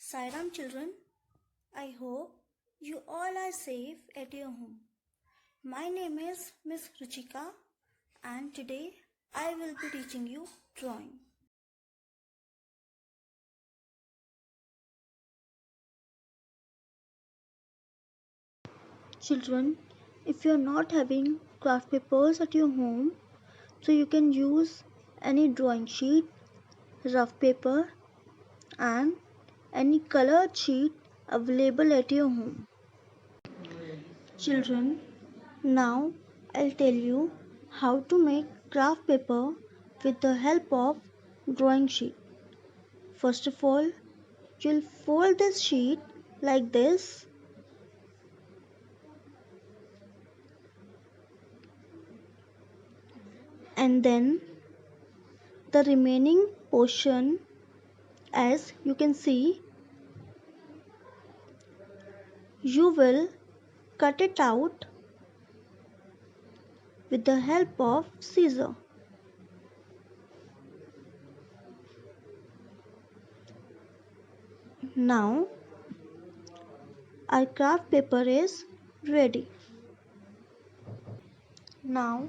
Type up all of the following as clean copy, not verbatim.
Sairam children, I hope you all are safe at your home. My name is Miss Ruchika and today I will be teaching you drawing. Children, if you are not having craft papers at your home, so you can use any drawing sheet, rough paper and any colored sheet available at your home. Children, now I'll tell you how to make craft paper with the help of drawing sheet. First of all, you'll fold this sheet like this and then the remaining portion, as you can see, you will cut it out with the help of scissor. Now our craft paper is ready. Now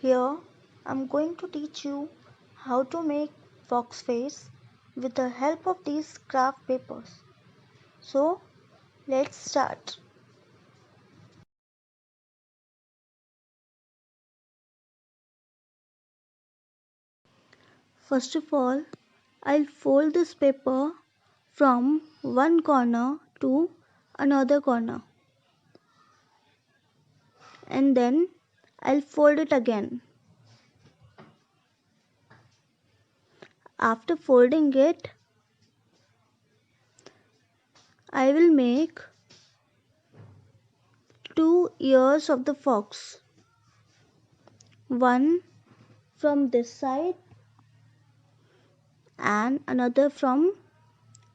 here I'm going to teach you how to make fox face with the help of these craft papers. So let's start. First of all, I'll fold this paper from one corner to another corner and then I'll fold it again. After folding it, I will make two ears of the fox. One from this side and another from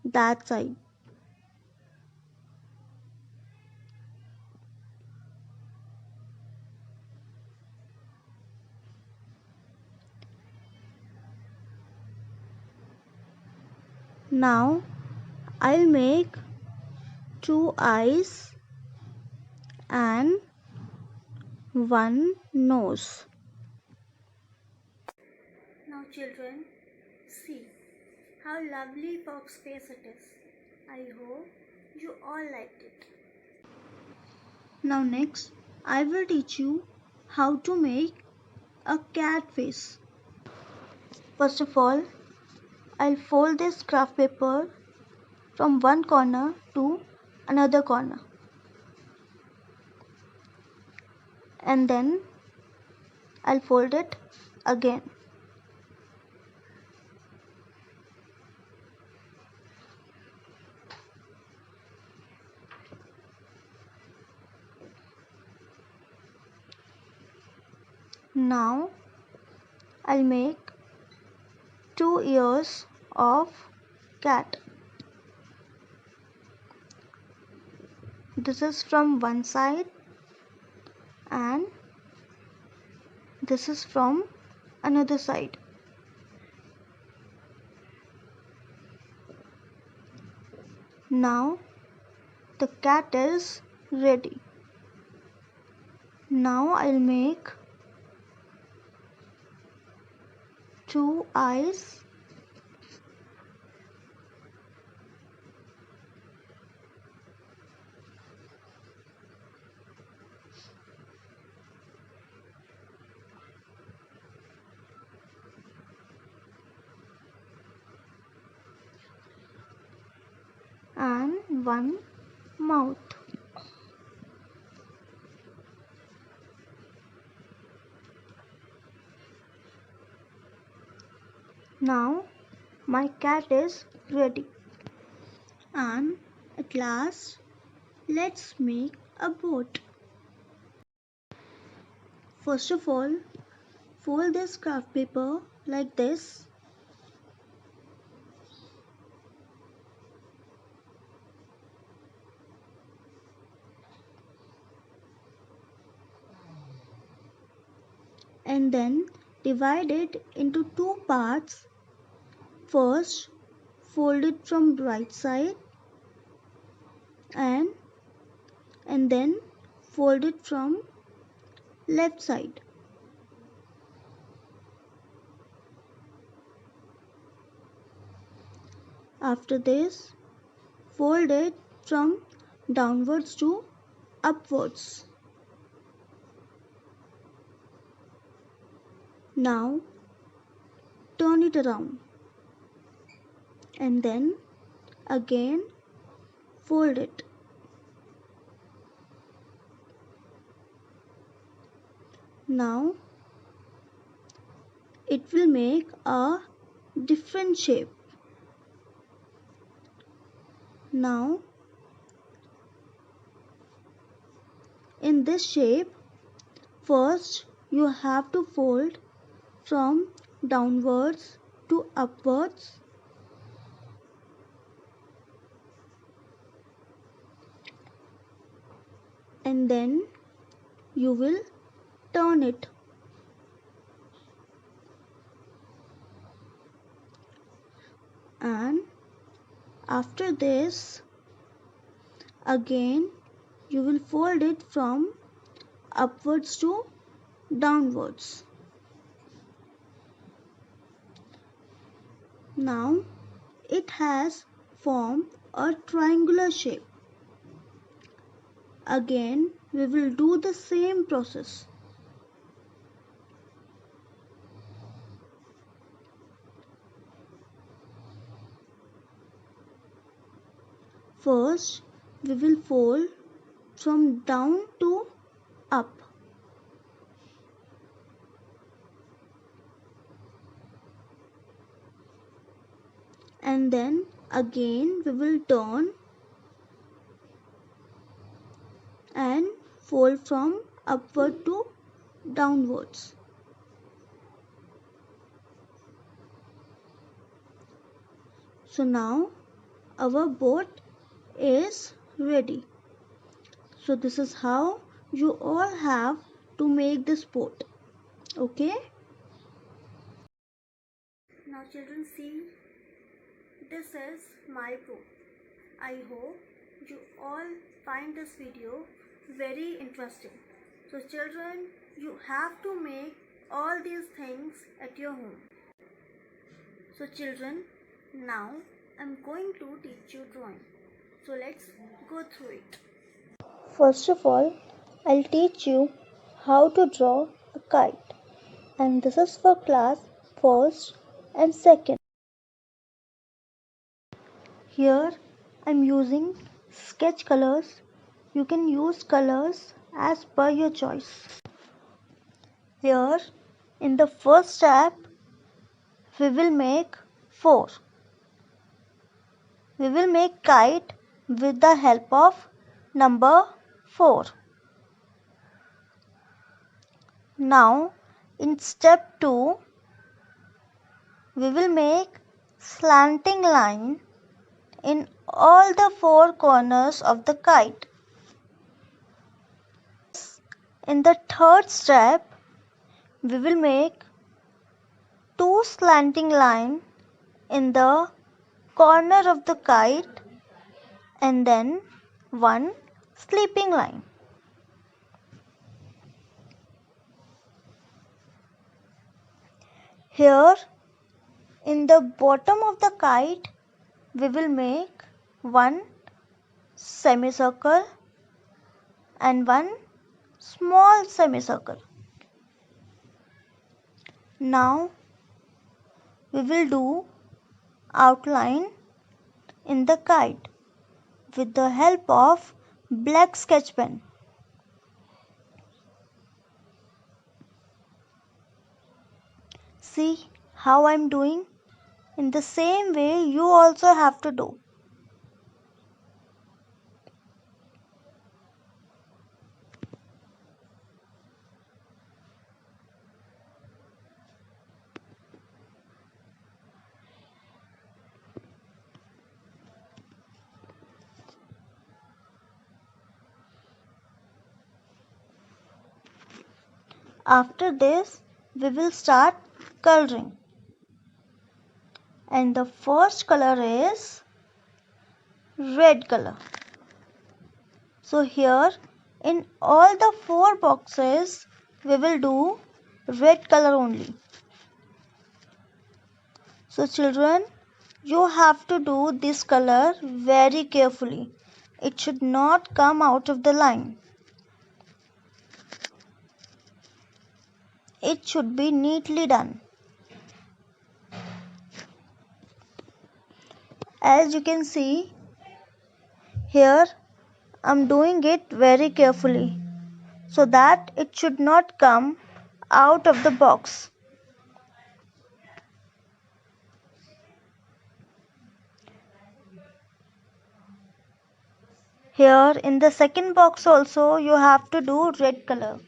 that side. Now I'll make two eyes and one nose. Now children, see how lovely fox face it is. I hope you all liked it. Now next, I will teach you how to make a cat face. First of all, I'll fold this craft paper from one corner to another corner. And then I'll fold it again. Now I'll make two ears of cat. This is from one side and this is from another side. Now the cat is ready. Now I'll make two eyes and one mouth. Now my cat is ready. And at last, let's make a boat. First of all, fold this craft paper like this. And then divide it into two parts. First, fold it from right side and then fold it from left side. After this, fold it from downwards to upwards. Now turn it around and then again fold it. Now it will make a different shape. Now in this shape, first you have to fold from downwards to upwards, and then you will turn it. And after this, again you will fold it from upwards to downwards. Now it has formed a triangular shape. Again we will do the same process. First we will fold from down to up. And then again we will turn and fold from upward to downwards. So now our boat is ready. So this is how you all have to make this boat. Okay? Now children, see, this is my boat. I hope you all find this video very interesting. So children, you have to make all these things at your home. So children, now I'm going to teach you drawing. So let's go through it. First of all, I'll teach you how to draw a kite, and this is for class 1st and 2nd. Here I'm using sketch colors. You can use colors as per your choice. Here in the first step we will make 4. We will make kite with the help of number 4. Now in step 2 we will make slanting line in all the 4 corners of the kite. In the third step we will make 2 slanting line in the corner of the kite and then 1 sleeping line. Here in the bottom of the kite we will make 1 semicircle and 1 small semicircle. Now we will do outline in the kite with the help of black sketch pen. See how I am doing? In the same way you also have to do. After this we will start coloring, and the first color is red color. So here in all the 4 boxes we will do red color only. So children, you have to do this color very carefully. It should not come out of the line. It should be neatly done. As you can see, here I am doing it very carefully so that it should not come out of the box. Here in the second box also you have to do red color.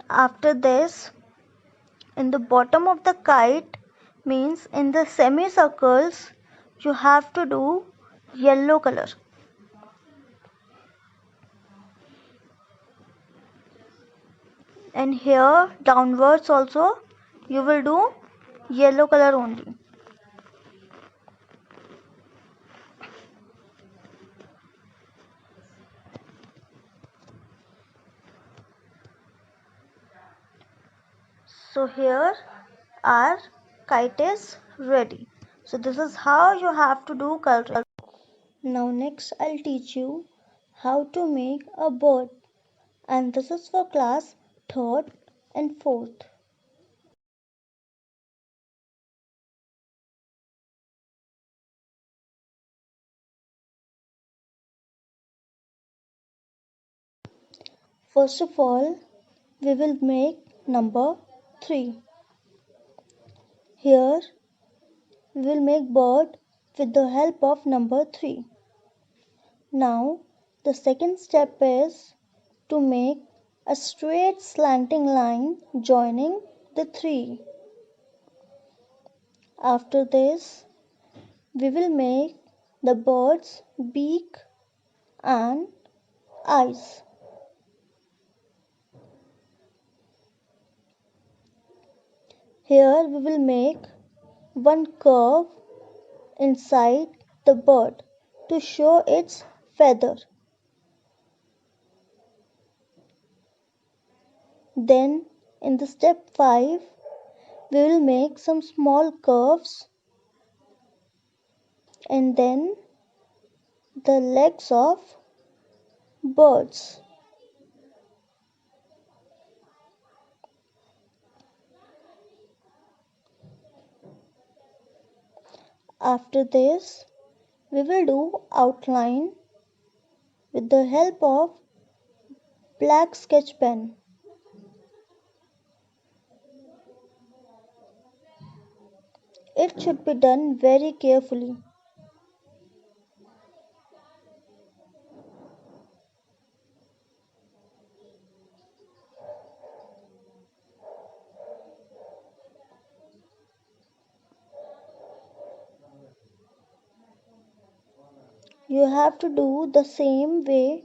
After this, in the bottom of the kite, means in the semicircles, you have to do yellow color. And here downwards also you will do yellow color only. So here our kite is ready. So this is how you have to do coloring. Now next I'll teach you how to make a bird, and this is for class 3rd and 4th. First of all, we will make number 3. Here we will make bird with the help of number 3. Now the second step is to make a straight slanting line joining the 3. After this, we will make the bird's beak and eyes. Here we will make one curve inside the bird to show its feather. Then in the step 5, we will make some small curves and then the legs of birds. After this, we will do outline with the help of black sketch pen. It should be done very carefully. You have to do the same way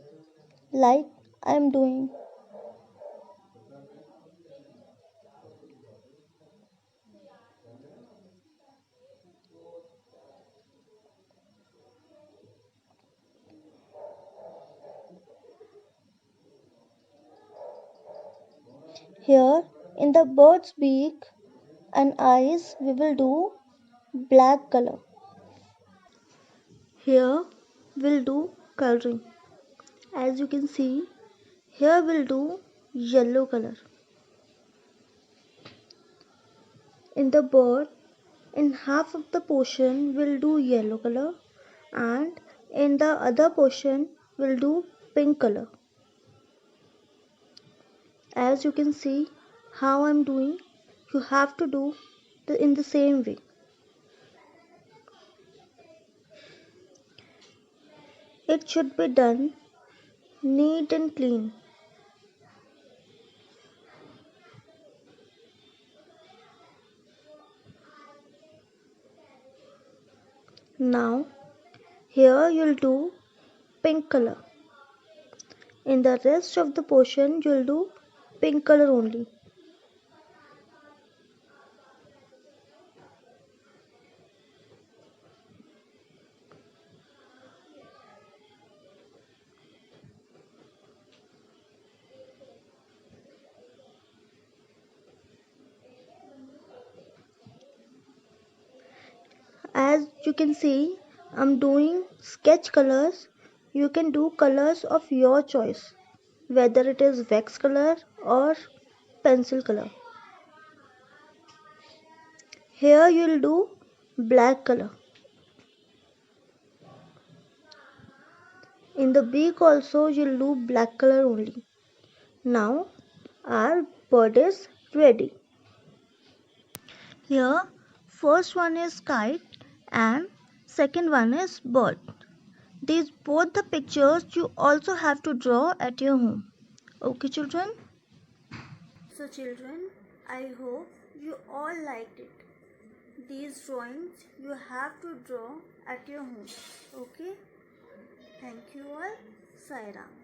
like I am doing. Here in the bird's beak and eyes we will do black color. Here we'll do coloring. As you can see, here we'll do yellow color. In the bird, in half of the portion we'll do yellow color and in the other portion we'll do pink color. As you can see how I'm doing, you have to do in the same way. It should be done neat and clean. Now Here you'll do pink color. In the rest of the portion you'll do pink color only. As you can see, I'm doing sketch colors. You can do colors of your choice, whether it is wax color or pencil color. Here you'll do black color. In the beak also you'll do black color only. Now our bird is ready. Here first one is kite and second one is bird. These both the pictures you also have to draw at your home. Okay children? So children, I hope you all liked it. These drawings you have to draw at your home. Okay? Thank you all. Sai Ram.